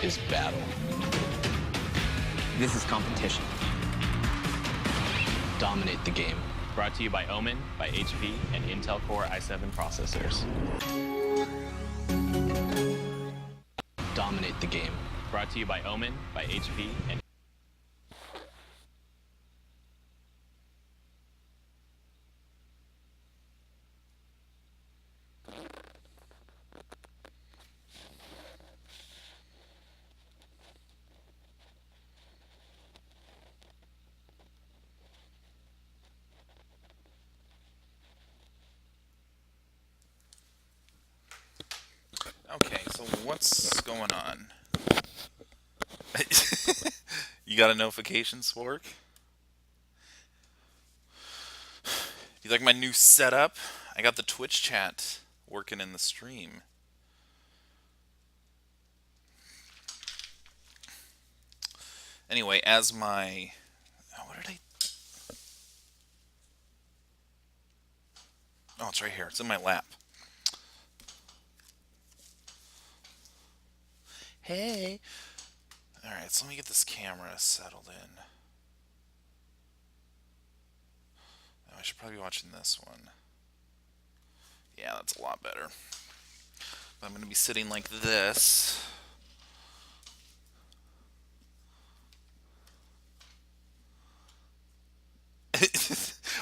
is battle. This is competition. Dominate the game. Brought to you by Omen, by HP, and Intel Core i7 processors. Dominate the game. Brought to you by Omen, by HP, and Okay, so what's going on? You got a notification, Spork? You like my new setup? I got the Twitch chat working in the stream. Anyway, as my... what did I... Oh, it's right here. It's in my lap. Hey! Alright, so let me get this camera settled in. Oh, I should probably be watching this one. Yeah, that's a lot better. But I'm going to be sitting like this.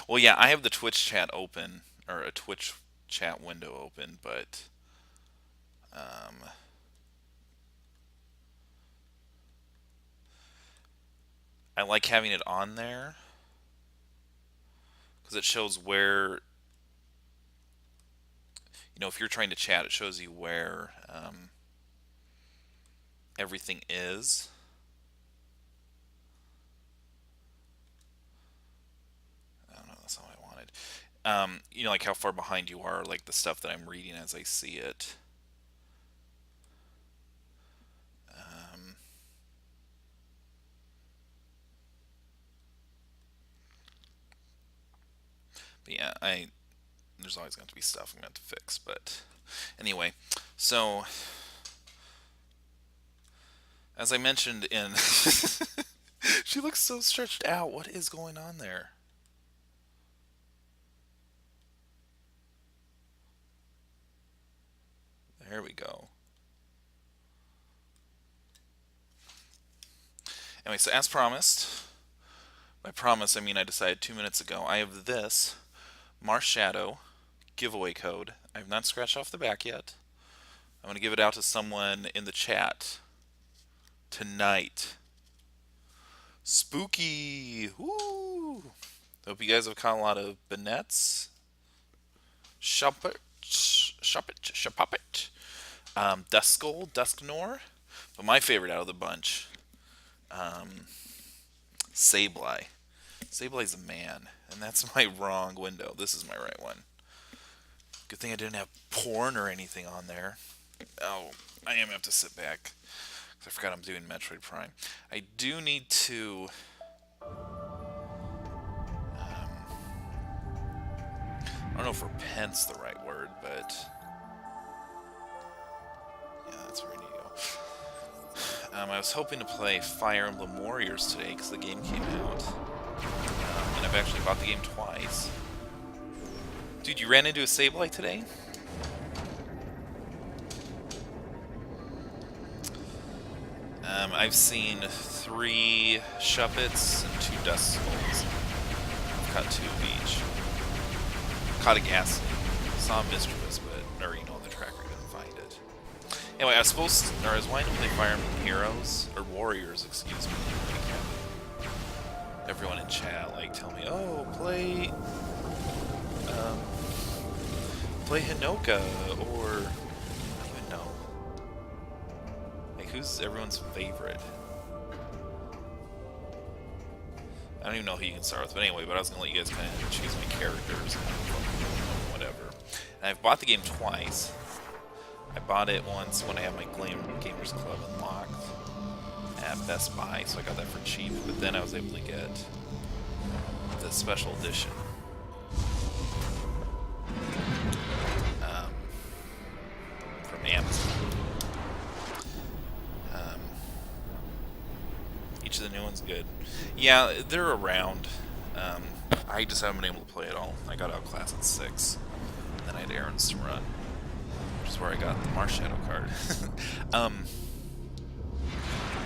Well, yeah, I have the Twitch chat open, or a Twitch chat window open, but... I like having it on there because it shows where, you know, if you're trying to chat, it shows you where everything is. I don't know, that's not what I wanted. You know, like how far behind you are, like the stuff that I'm reading as I see it. But yeah, there's always going to be stuff I'm going to have to fix. But anyway, so as I mentioned in... She looks so stretched out. What is going on there? There we go. Anyway, so as promised, by promise I mean I decided 2 minutes ago, I have this Mars Shadow giveaway code. I have not scratched off the back yet. I'm going to give it out to someone in the chat tonight. Spooky! Woo! Hope you guys have caught a lot of Bennetts. Shop it, Duskull, Dusknor. But my favorite out of the bunch, Sableye. Sableye's a man, and that's my wrong window. This is my right one. Good thing I didn't have porn or anything on there. Oh, I am going to have to sit back, because I forgot I'm doing Metroid Prime. I do need to... I don't know if repent's the right word, but... yeah, that's where I need to go. I was hoping to play Fire Emblem Warriors today, because the game came out. And I've actually bought the game twice. Dude, you ran into a Sableye today? I've seen 3 Shuppets and 2 Duskulls. I've caught 2 of each. Caught a Ghastly. Saw a Mischievous, but, or, you know, on the tracker, couldn't find it. Anyway, I was wanting to play Fire Emblem Heroes, or Warriors, excuse me. Everyone in chat, like, tell me, oh, play Hinoka, or, I don't even know. Like, who's everyone's favorite? I don't even know who you can start with, but anyway, but I was going to let you guys kind of choose my characters, and whatever. And I've bought the game twice. I bought it once when I had my Gamers Club unlocked at Best Buy, so I got that for cheap, but then I was able to get the special edition. From Amazon. Sounds good. Yeah, they're around. Um, I just haven't been able to play it all. I got out of class at 6, and then I had errands to run, which is where I got the Mars Shadow card. um,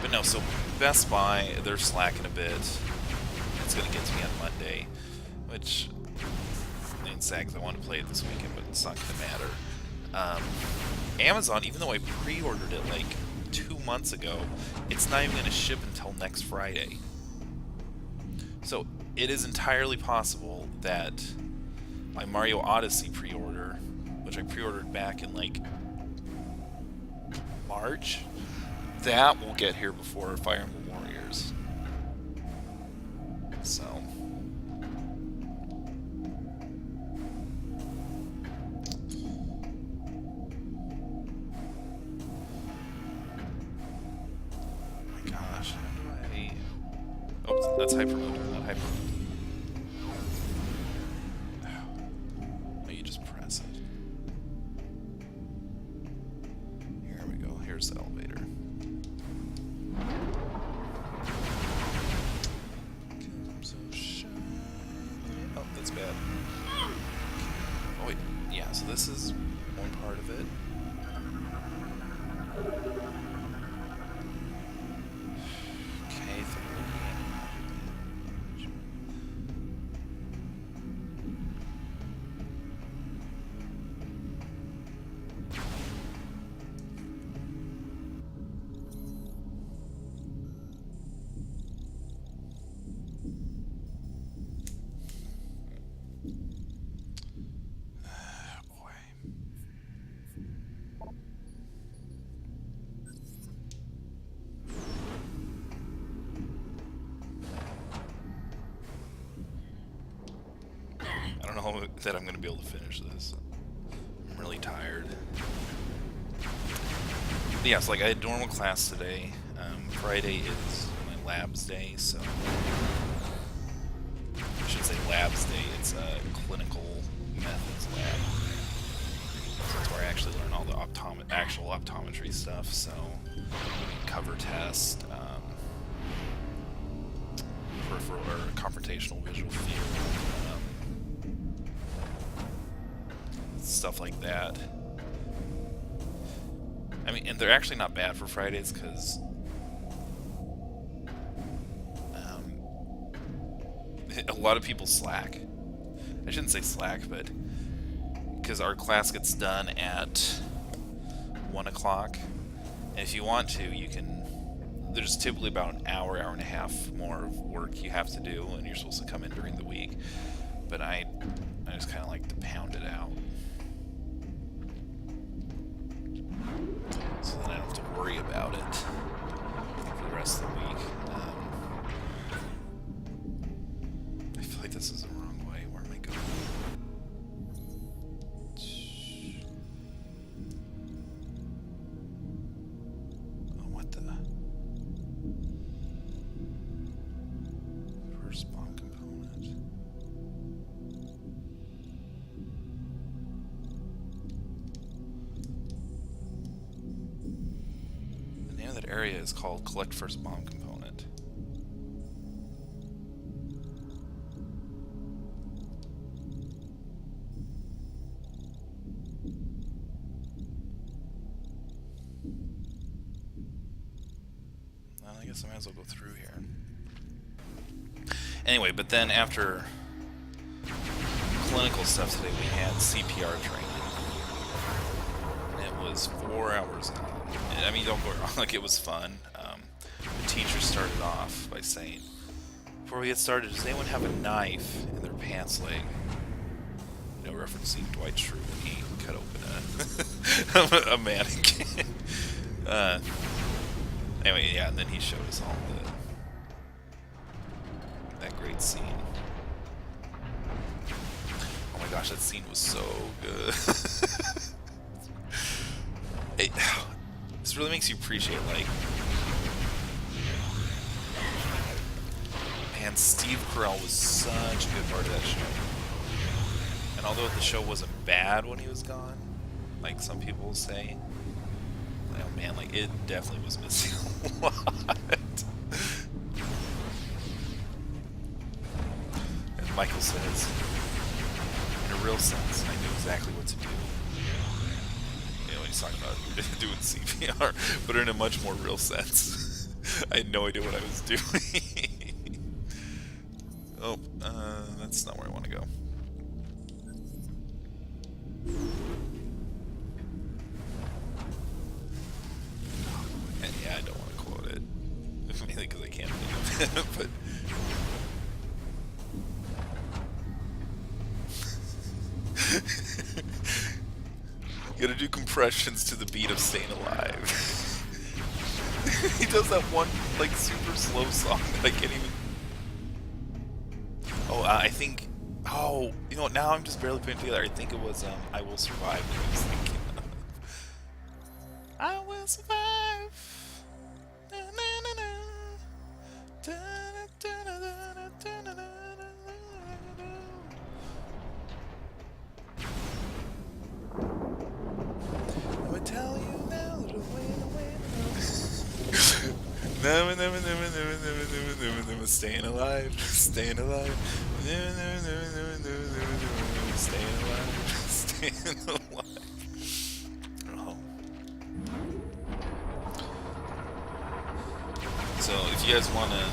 but no, so Best Buy, they're slacking a bit. It's going to get to me on Monday, which ain't sad because I want to play it this weekend, but it's not going to matter. Amazon, even though I pre-ordered it like 2 months ago, it's not even going to ship until next Friday. So it is entirely possible that my Mario Odyssey pre-order, which I pre-ordered back in like March, that will get here before Fire Emblem Warriors. So gosh, how do I... Oh, that's hyper mode, not hyper mode. Oh, you just press it. Here we go, here's the elevator. I'm so shy. Oh, that's bad. Oh wait, yeah, so this is one part of it. I don't know that I'm going to be able to finish this. I'm really tired. But yeah, so like I had normal class today. Friday is my labs day, so I should say labs day. It's a clinical methods lab. So that's where I actually learn all the actual optometry stuff. So cover test, peripheral or confrontational visual field. Stuff like that. I mean, and they're actually not bad for Fridays because a lot of people slack. I shouldn't say slack, but because our class gets done at 1 o'clock, and if you want to, you can. There's typically about an hour and a half more of work you have to do, and you're supposed to come in during the week. But I just kind of like to pound it out. So then I don't have to worry about it for the rest of the week. I feel like this is the wrong way. Where am I going? Oh, what the? First bomb component. The name of that area is called Collect First Bomb Component. Well, I guess I might as well go through here. Anyway, but then after clinical stuff today, we had CPR training. And it was 4 hours long. I mean, don't go wrong, like, it was fun. The teacher started off by saying, before we get started, does anyone have a knife in their pants leg? You know, referencing Dwight Schrute when he cut open a mannequin. Anyway, yeah, and then he showed us all that great scene. Oh my gosh, that scene was so good. This really makes you appreciate, like, man, Steve Carell was such a good part of that show. And although the show wasn't bad when he was gone, like some people say, oh man, like, it definitely was missing a lot. Michael says, in a real sense, I knew exactly what to do. You know, when he's talking about doing CPR, but in a much more real sense. I had no idea what I was doing. Oh, that's not where I want to go. And yeah, I don't want to quote it. Mainly because I can't think of it, but... You gotta do compressions to the beat of Staying Alive. He does that one, like, super slow song that I can't even... Oh, I think... Oh, you know what, now I'm just barely putting it together. I think it was, I Will Survive that I was thinking of. I will survive. Na, na, na, na. Da, da, da, da, da, da, da, da, da. I would tell you now that never, never, never, never, never, never, never, staying alive, staying alive, never, never, never, never, never, never, never, staying alive, staying alive. Oh. So if you guys wanna,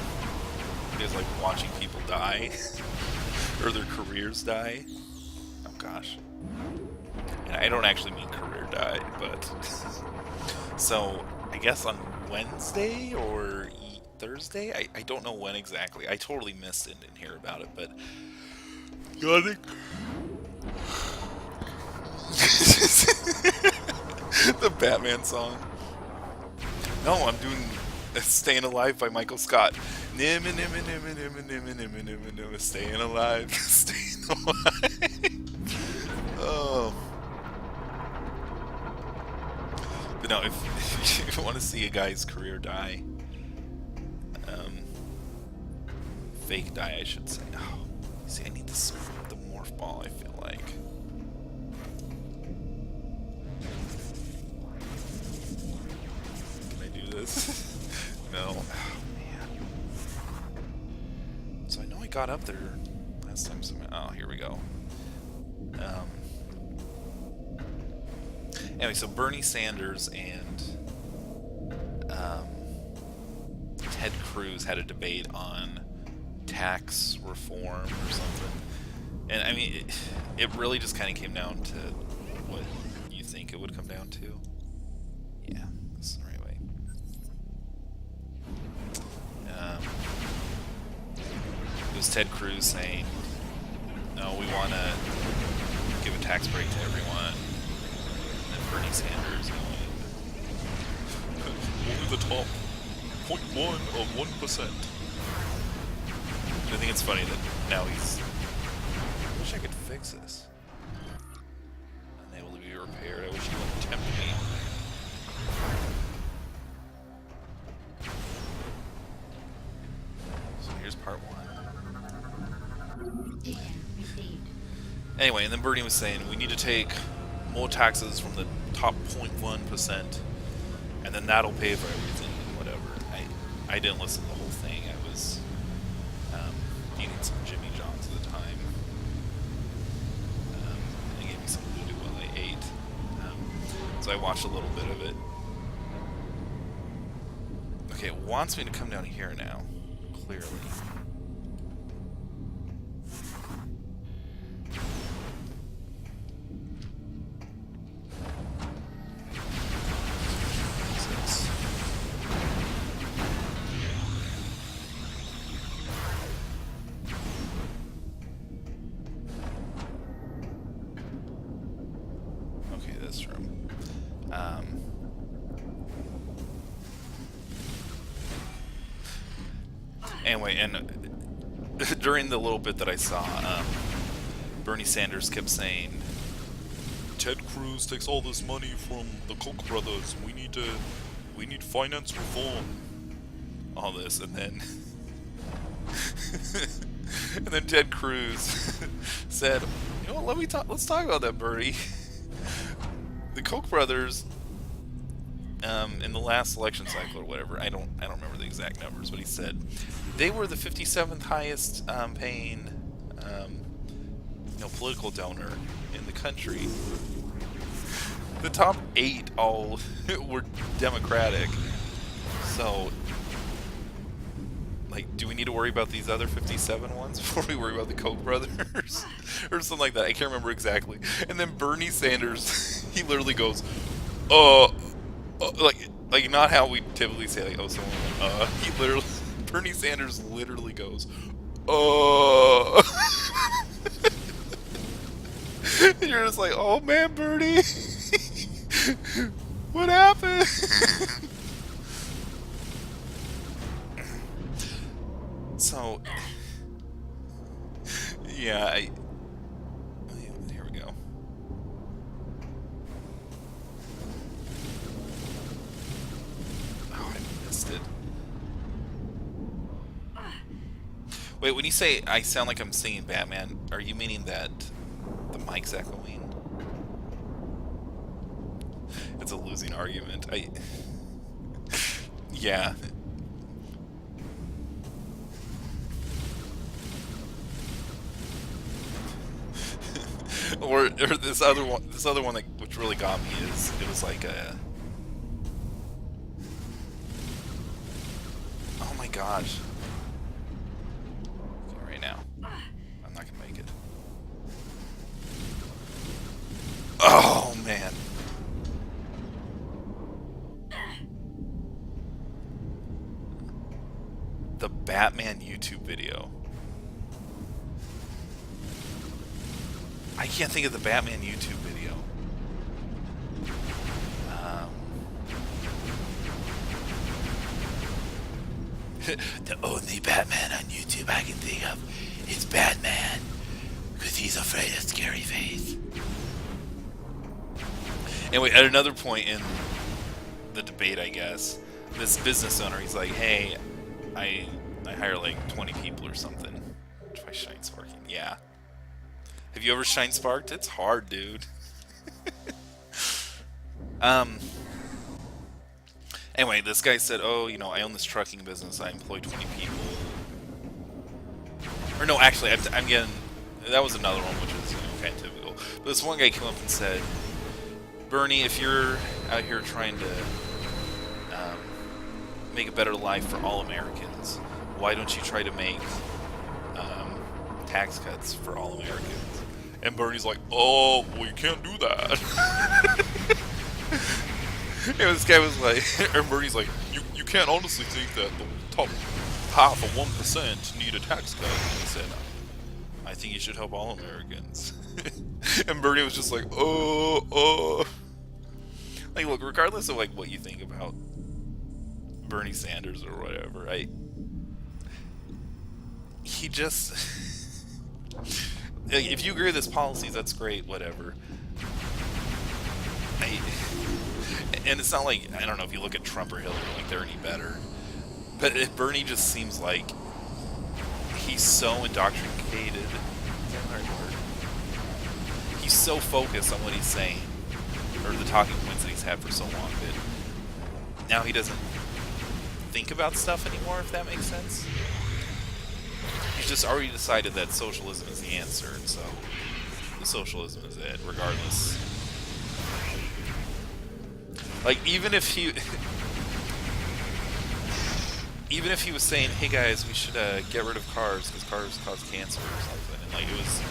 you guys like watching people die, or their careers die? Oh gosh. And I don't actually mean career die, but so I guess on Wednesday or Thursday? I don't know when exactly. I totally missed it and didn't hear about it, but yawning. The Batman song. No, I'm doing Staying Alive by Michael Scott. Nimma, nimma, nimma, nimma, nimma, nimma, nimma, nimma, staying alive, staying alive. Oh. But no, if you want to see a guy's career die, fake die, I should say. Oh, see, I need the morph ball, I feel like. Can I do this? No. Oh, man. So I know I got up there last time. Oh, here we go. Anyway, so Bernie Sanders and Ted Cruz had a debate on tax reform or something. And I mean, it really just kind of came down to what you think it would come down to. Yeah, that's the right way. It was Ted Cruz saying, no, we want to give a tax break to everyone. Bernie Sanders going, only the top 0.1 of 1%. I think it's funny that now he's... I wish I could fix this. Unable to be repaired. I wish he wouldn't tempt me. So here's part 1. Anyway, and then Bernie was saying, we need to take more taxes from the top 0.1%, and then that'll pay for everything, whatever. I didn't listen to the whole thing. I was eating some Jimmy John's at the time. And they gave me something to do while I ate. So I watched a little bit of it. Okay, it wants me to come down here now, clearly. This room. Anyway, and during the little bit that I saw, Bernie Sanders kept saying, Ted Cruz takes all this money from the Koch brothers. We need finance reform. All this, and then and then Ted Cruz said, you know what, let's talk about that, Bernie. The Koch brothers, in the last election cycle or whatever, I don't remember the exact numbers, but he said they were the 57th highest paying political donor in the country. The top 8 all were Democratic. So, like, do we need to worry about these other 57 ones before we worry about the Koch brothers? Or something like that. I can't remember exactly. And then Bernie Sanders, he literally goes, like not how we typically say, like, oh, someone, he literally, Bernie Sanders literally goes, and you're just like, oh man, Bernie, what happened? So, yeah, here we go. Oh, I missed it. Wait, when you say I sound like I'm singing Batman, are you meaning that the mic's echoing? It's a losing argument. Yeah. or this other one that which really got me is it was like a, oh my gosh. Okay, right now. I'm not gonna make it. Oh man. The Batman YouTube video. I can't think of the Batman YouTube video. The only Batman on YouTube I can think of is Batman, because he's afraid of scary face. Anyway, at another point in the debate, I guess, this business owner, he's like, hey, I hire like 20 people or something. Try Shine Sparking. Yeah. Have you ever Shine Sparked? It's hard, dude. Anyway, this guy said, oh, you know, I own this trucking business. I employ 20 people. Or no, actually, I'm getting... That was another one, which is, you know, kind of typical. But this one guy came up and said, Bernie, if you're out here trying to make a better life for all Americans, why don't you try to make tax cuts for all Americans? And Bernie's like, oh, well, you can't do that. And this guy was like, and Bernie's like, you can't honestly think that the top half of 1% need a tax cut. And he said, I think you should help all Americans. And Bernie was just like, oh. Like, look, regardless of like what you think about Bernie Sanders or whatever, he just, like, if you agree with his policies, that's great, whatever. And it's not like, I don't know if you look at Trump or Hillary, like they're any better. But Bernie just seems like he's so indoctrinated. He's so focused on what he's saying, or the talking points that he's had for so long, that now he doesn't think about stuff anymore, if that makes sense. He's just already decided that socialism is the answer, and so the socialism is it, regardless. Like, even if he was saying, hey guys, we should get rid of cars because cars cause cancer or something, and like it was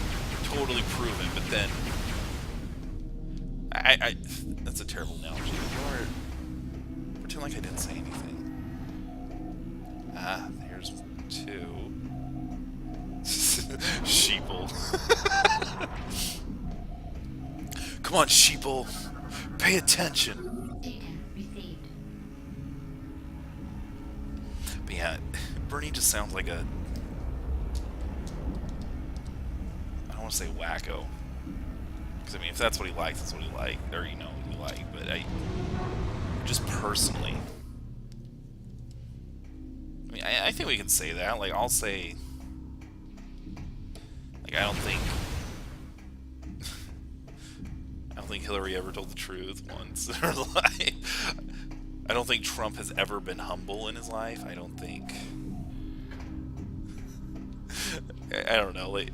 totally proven, but then I that's a terrible analogy. Or pretend like I didn't say anything. Ah, here's 2. Sheeple. Come on, sheeple. Pay attention. But yeah, Bernie just sounds like a... I don't want to say wacko. Because, I mean, if that's what he likes, that's what he likes. Or, you know, what you like. But just personally... I mean, I think we can say that. Like, I'll say... Like, I don't think Hillary ever told the truth once in her life. I don't think Trump has ever been humble in his life. I don't think... I don't know. Like,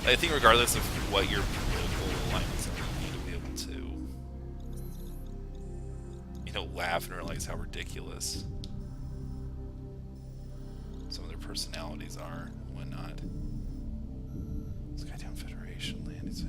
I think regardless of what your political alignments are, you need to be able to, laugh and realize how ridiculous some of their personalities are and whatnot. Skytown Federation land. It says.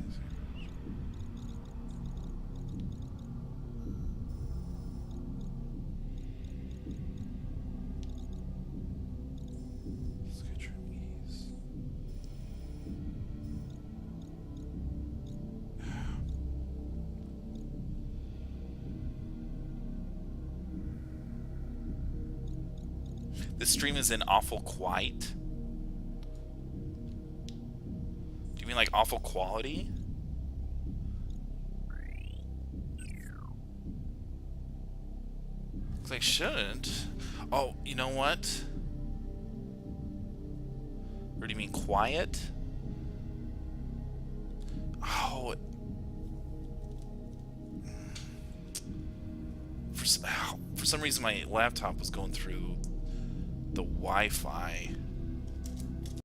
This stream is in awful quiet. Do you mean like awful quality? Looks like shouldn't. Oh, you know what? Or do you mean quiet? Oh. For some reason my laptop was going through the Wi-Fi